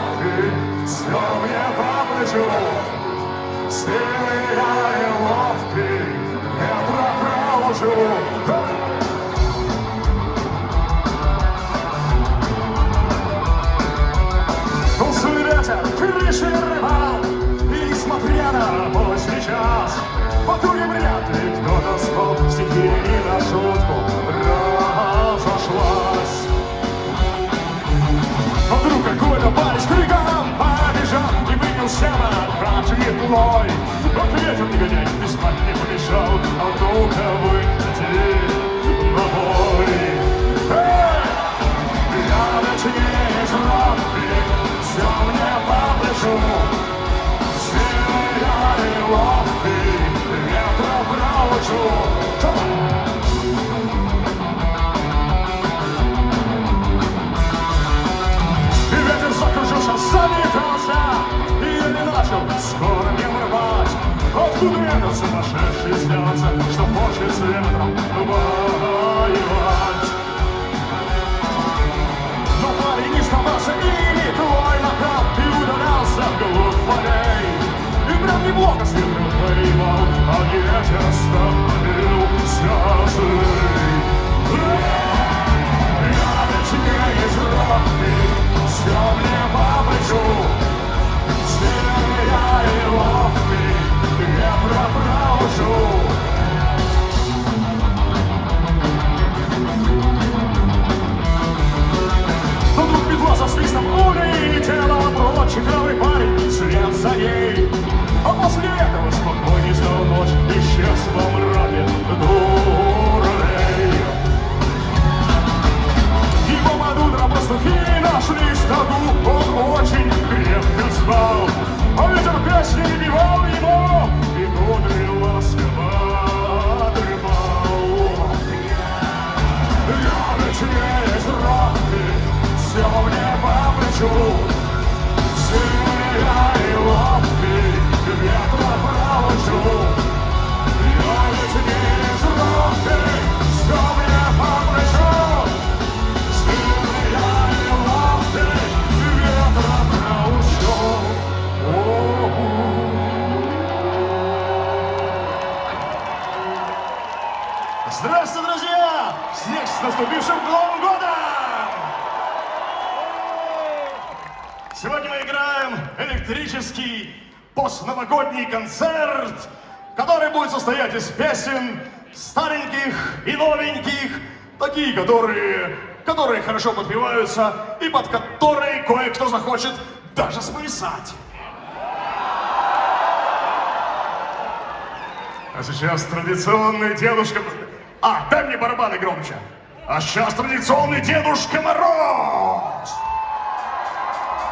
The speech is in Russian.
ловкий, все мне по плечу. Сильный я и ловкий, ветра провожу. Тусуй ветер, крыши рвал, и несмотря на поздний час, по туре вряд ли кто-то спал, стихия не на шутку разошлась. Но вдруг какой-то парень с криком побежал и вынялся над метлой. Вот ветер негодяй, ты спать не помешал, а ну-ка выходи на бой. Я точнее из лапки, все мне по плечу. Сильный я и ловкий, ветра провожу. Закружился, заметался, и я не начал скоро не рвать. Откуда этот сумасшедший взялся, что хочет с ветром воевать? Но парень не сдавался, и не твой накал, и удалялся вглубь полей. И прям неплохо с ветром воевал, а ветер остановил слезы. Я вечнее из робки, все мне по плечу. Сильный я и ловкий, ветра провожу. Но вдруг метла со свистом улетела прочь, и храбрый парень вслед за ней. А после этого спокойней стала ночь, исчез во мраке дуралей. Его под утро пастухи нашли стаду, он очень крепко спал, а ветер песни певал ему, и кудри ласково трепал. Я вечнее из робки, все мне по плечу. Сильный я и ловкий, ветра провожу. Я вечнее из робки, все мне по плечу. Здравствуйте, друзья! Всех с наступившим Новым годом! Сегодня мы играем электрический постновогодний концерт, который будет состоять из песен стареньких и новеньких, такие, которые хорошо подпеваются и под которые кое-кто захочет даже сплясать. А сейчас традиционный Дедушка... дай мне барабаны громче. А сейчас традиционный Дедушка Мороз.